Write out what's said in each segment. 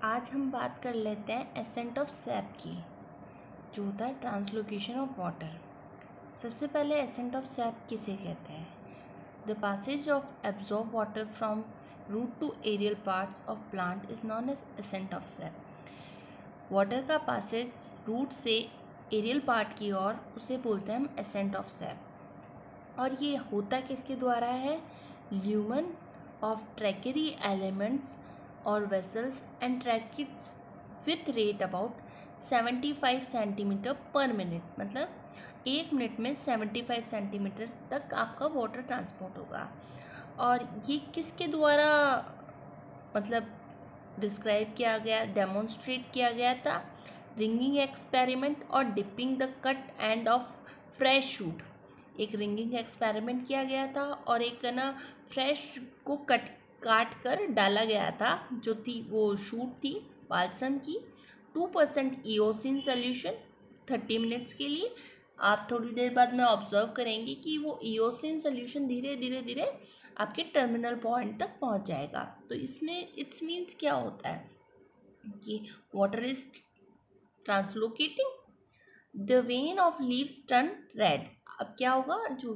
आज हम बात कर लेते हैं एसेंट ऑफ सैप की, जो होता है ट्रांसलोकेशन ऑफ वाटर। सबसे पहले एसेंट ऑफ सैप किसे कहते हैं? The passage of absorb water from root to aerial parts of plant is known as ascent of sap. Water का पासेज रूट से एरियल पार्ट की ओर उसे बोलते हैं हम एसेंट ऑफ सैप। और ये होता किसके द्वारा है? ल्यूमन ऑफ ट्रैकेरी एलिमेंट्स और vessels and tracheids with rate about 75 centimetre पर मिनट। मतलब 1 मिनट में 75 सेंटीमीटर तक आपका वाटर ट्रांसपोर्ट होगा। और ये किसके द्वारा मतलब डिस्क्राइब किया गया, डेमोन्स्ट्रेट किया गया था? रिंगिंग एक्सपेरिमेंट और dipping the cut end of fresh shoot. एक रिंगिंग एक्सपेरिमेंट किया गया था और एक ना फ्रेश को काट कर डाला गया था, जो थी वो शूट थी बाल्सम की। 2% ईओसिन सोल्यूशन 30 मिनट्स के लिए। आप थोड़ी देर बाद में ऑब्जर्व करेंगे कि वो ईओसिन सोल्यूशन धीरे धीरे आपके टर्मिनल पॉइंट तक पहुंच जाएगा। तो इसमें इट्स मीन्स क्या होता है कि water is translocating, the vein of leaves turn red. अब क्या होगा, जो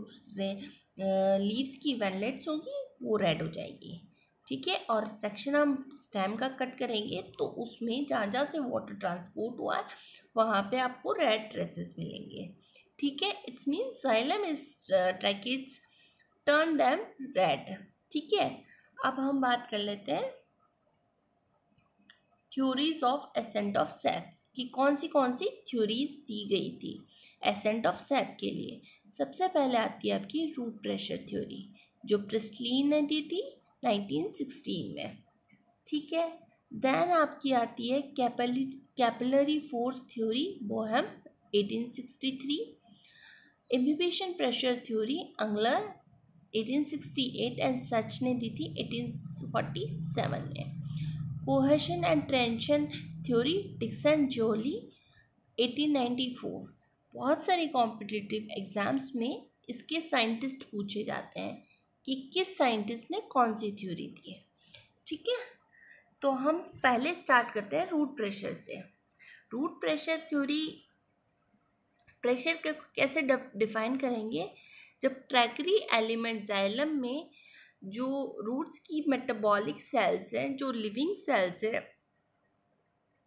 लीव्स की वेनलेट्स होगी वो रेड हो जाएगी, ठीक है। और सेक्शन हम स्टेम का कट करेंगे तो उसमें जहाँ जहाँ से वाटर ट्रांसपोर्ट हुआ है वहाँ पे आपको रेड ट्रेसेस मिलेंगे, ठीक है। It's mean xylem is tracheids turn them red, ठीक है। अब हम बात कर लेते हैं थ्योरीज ऑफ एसेंट ऑफ सैप्स की। कौन सी थ्योरीज दी गई थी एसेंट ऑफ सैप के लिए? सबसे पहले आती है आपकी रूट प्रेशर थ्योरी, जो प्रिस्टलीन ने दी थी 1916 में, ठीक है। देन आपकी आती है capillary force theory, Boehm 1863। Imbibition pressure theory Engler 1868 and Sachs ने दी थी 1847 में। Cohesion and tension theory Dixon Joly 1894। बहुत सारे कॉम्पिटिटिव एग्जाम्स में इसके साइंटिस्ट पूछे जाते हैं कि किस साइंटिस्ट ने कौन सी थ्योरी दी है, ठीक है। तो हम पहले स्टार्ट करते हैं रूट प्रेशर से। रूट प्रेशर थ्योरी, प्रेशर को कैसे डिफाइन करेंगे? जब ट्रैकेरी एलिमेंट जाइलम में जो रूट्स की मेटाबॉलिक सेल्स हैं, जो लिविंग सेल्स है,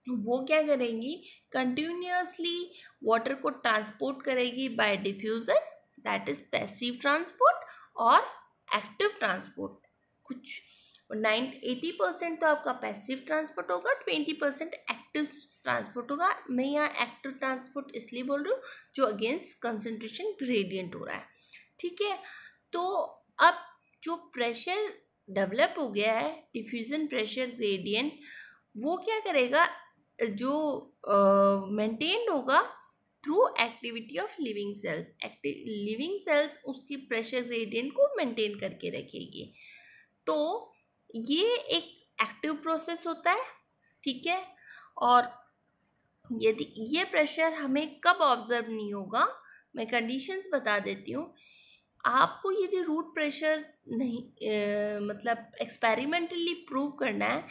वो क्या करेंगी, कंटिन्यूअसली वाटर को ट्रांसपोर्ट करेगी bye diffusion, that is passive transport, और एक्टिव ट्रांसपोर्ट। कुछ 80% तो आपका पैसिव ट्रांसपोर्ट होगा, 20% एक्टिव ट्रांसपोर्ट होगा। मैं यहाँ एक्टिव ट्रांसपोर्ट इसलिए बोल रही हूँ जो अगेंस्ट कंसंट्रेशन ग्रेडियंट हो रहा है, ठीक है। तो अब जो प्रेशर डेवलप हो गया है, डिफ्यूजन प्रेशर ग्रेडियंट, वो क्या करेगा, जो मेंटेन्ड होगा through activity of living cells. Living cells उसकी प्रेशर ग्रेडियंट को मेंटेन करके रखेगी। तो ये एक एक्टिव प्रोसेस होता है, ठीक है। और यदि ये प्रेशर हमें कब ऑब्जर्व नहीं होगा, मैं कंडीशंस बता देती हूँ आपको। यदि रूट प्रेशर नहीं मतलब एक्सपेरिमेंटली प्रूव करना है,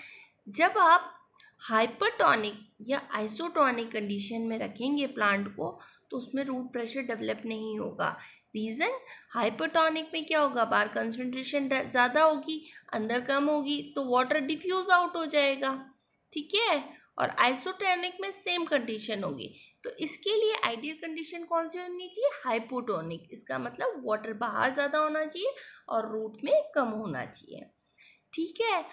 जब आप हाइपरटोनिक या आइसोटोनिक कंडीशन में रखेंगे प्लांट को, तो उसमें रूट प्रेशर डेवलप नहीं होगा। रीज़न, हाइपरटोनिक में क्या होगा, बाहर कंसंट्रेशन ज़्यादा होगी, अंदर कम होगी, तो वाटर डिफ्यूज आउट हो जाएगा, ठीक है। और आइसोटोनिक में सेम कंडीशन होगी। तो इसके लिए आइडियल कंडीशन कौन सी होनी चाहिए? हाइपोटोनिक। इसका मतलब वाटर बाहर ज़्यादा होना चाहिए और रूट में कम होना चाहिए, ठीक है।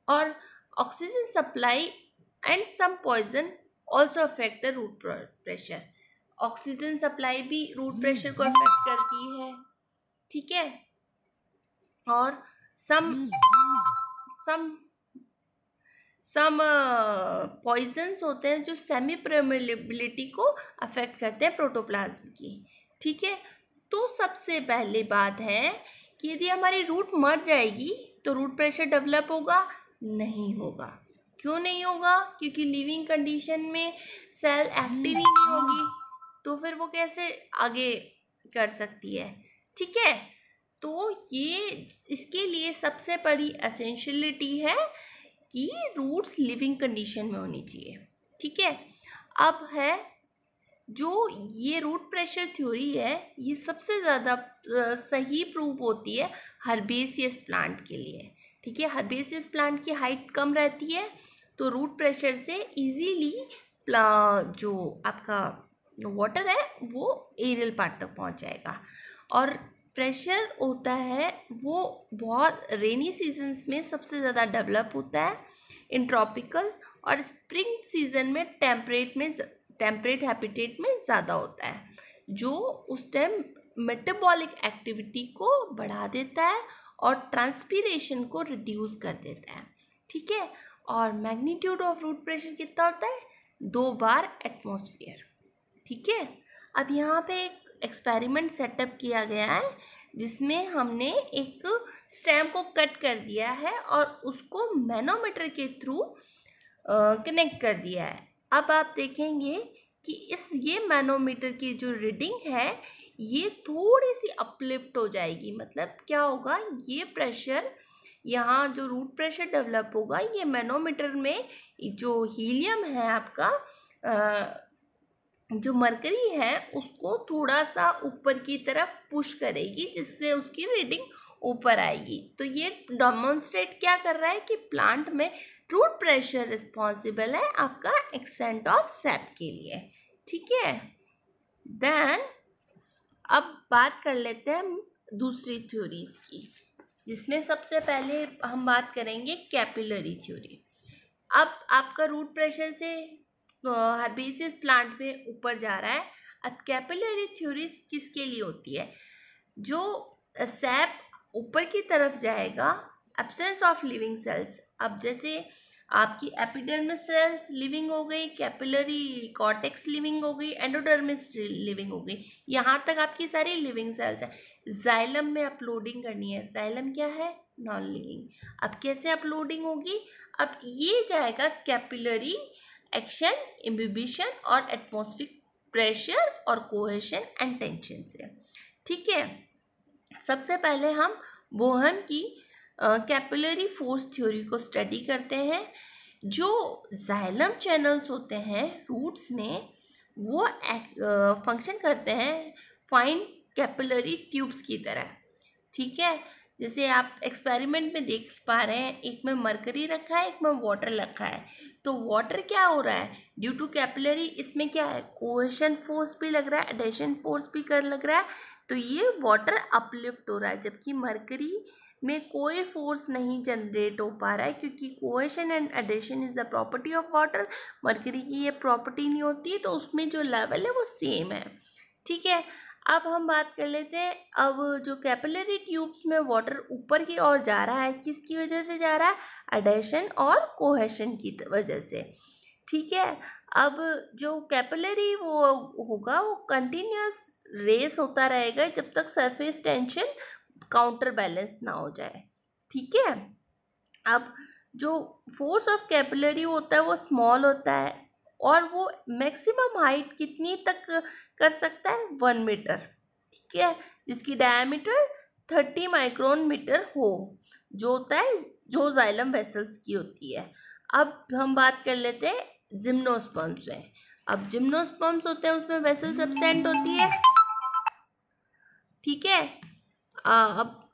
और oxygen supply and some poison also affect the root pressure. Oxygen supply भी रूट प्रेशर को अफेक्ट करती है, ठीक है। और सम पॉइजन्स होते हैं जो सेमी परमेबिलिटी को अफेक्ट करते हैं प्रोटोप्लाज्म की, ठीक है। तो सबसे पहले बात है कि यदि हमारी रूट मर जाएगी तो रूट प्रेशर डेवलप होगा? नहीं होगा। क्यों नहीं होगा? क्योंकि लिविंग कंडीशन में सेल एक्टिव ही नहीं होगी, तो फिर वो कैसे आगे कर सकती है, ठीक है। तो ये इसके लिए सबसे बड़ी एसेंशियलिटी है कि रूट्स लिविंग कंडीशन में होनी चाहिए। ठीक है, अब है जो ये रूट प्रेशर थ्योरी है, ये सबसे ज़्यादा सही प्रूव होती है हर्बेसियस प्लांट के लिए। ठीक है, हर्बेसियस प्लांट की हाइट कम रहती है तो रूट प्रेशर से इजीली जो आपका वाटर है वो एरियल पार्ट तक पहुंच जाएगा। और प्रेशर होता है वो बहुत रेनी सीजन्स में सबसे ज़्यादा डेवलप होता है इन ट्रॉपिकल, और स्प्रिंग सीजन में टेम्परेट हैबिटेट में ज़्यादा होता है, जो उस टाइम मेटाबॉलिक एक्टिविटी को बढ़ा देता है और ट्रांसपीरेशन को रिड्यूस कर देता है। ठीक है, और मैग्नीट्यूड ऑफ रूट प्रेशर कितना होता है? 2 बार एटमॉस्फेयर। ठीक है, अब यहाँ पे एक एक्सपेरिमेंट सेटअप किया गया है जिसमें हमने एक स्टेम को कट कर दिया है और उसको मैनोमीटर के थ्रू कनेक्ट कर दिया है। अब आप देखेंगे कि ये मैनोमीटर की जो रीडिंग है ये थोड़ी सी अपलिफ्ट हो जाएगी। मतलब क्या होगा, ये प्रेशर यहाँ जो रूट प्रेशर डेवलप होगा, ये मैनोमीटर में जो हीलियम है आपका जो मरकरी है उसको थोड़ा सा ऊपर की तरफ पुश करेगी, जिससे उसकी रीडिंग ऊपर आएगी। तो ये डेमोन्स्ट्रेट क्या कर रहा है कि प्लांट में रूट प्रेशर रिस्पॉन्सिबल है आपका एक्सेंट ऑफ सैप के लिए। ठीक है, देन अब बात कर लेते हैं हम दूसरी थ्योरीज की, जिसमें सबसे पहले हम बात करेंगे कैपिलरी थ्योरी। अब आपका रूट प्रेशर से हर्बेसियस प्लांट में ऊपर जा रहा है। अब कैपिलरी थ्योरी किसके लिए होती है? जो सैप ऊपर की तरफ जाएगा, एब्सेंस ऑफ लिविंग सेल्स। अब जैसे आपकी एपिडर्मिस सेल्स लिविंग हो गई, कैपिलरी कॉर्टेक्स लिविंग हो गई, एंडोडर्मिस लिविंग हो गई, यहाँ तक आपकी सारी लिविंग सेल्स है। जाइलम में अपलोडिंग करनी है, जाइलम क्या है? Non living. अब कैसे अपलोडिंग होगी? अब ये जाएगा कैपिलरी एक्शन, इम्बिबिशन और एटमॉस्फेरिक प्रेशर और कोहेशन एंड टेंशन से। ठीक है, सबसे पहले हम बोहम की कैपिलरी फोर्स थ्योरी को स्टडी करते हैं। जो जाइलम चैनल्स होते हैं रूट्स में, वो फंक्शन करते हैं फाइन कैपिलरी ट्यूब्स की तरह। ठीक है, जैसे आप एक्सपेरिमेंट में देख पा रहे हैं, एक में मरकरी रखा है, एक में वाटर रखा है। तो वाटर क्या हो रहा है? ड्यू टू कैपिलरी इसमें क्या है? कोहेशन फोर्स भी लग रहा है, एडेशन फोर्स भी लग रहा है, तो ये वाटर अपलिफ्ट हो रहा है। जबकि मरकरी में कोई फोर्स नहीं जनरेट हो पा रहा है, क्योंकि cohesion and adhesion is the property of water. Mercury की ये प्रॉपर्टी नहीं होती है, तो उसमें जो लेवल है वो सेम है। ठीक है, अब हम बात कर लेते हैं। अब जो कैपिलरी ट्यूब्स में वाटर ऊपर की ओर जा रहा है, किसकी वजह से जा रहा है? एडेशन और कोहेशन की वजह से। ठीक है, अब जो कैपिलरी वो होगा वो कंटिन्यूस रेस होता रहेगा जब तक सरफेस टेंशन काउंटर बैलेंस ना हो जाए। ठीक है, अब जो फोर्स ऑफ कैपिलरी होता है वो स्मॉल होता है, और वो मैक्सिमम हाइट कितनी तक कर सकता है? 1 मीटर। ठीक है, जिसकी डायमीटर 30 माइक्रोन मीटर हो, जो होता है जो जाइलम वेसल्स की होती है। अब हम बात कर लेते हैं जिम्नोस्पर्म्स में। अब जिम्नोस्पर्म्स होते हैं उसमें वेसल्स एब्सेंट होती है। ठीक है, अब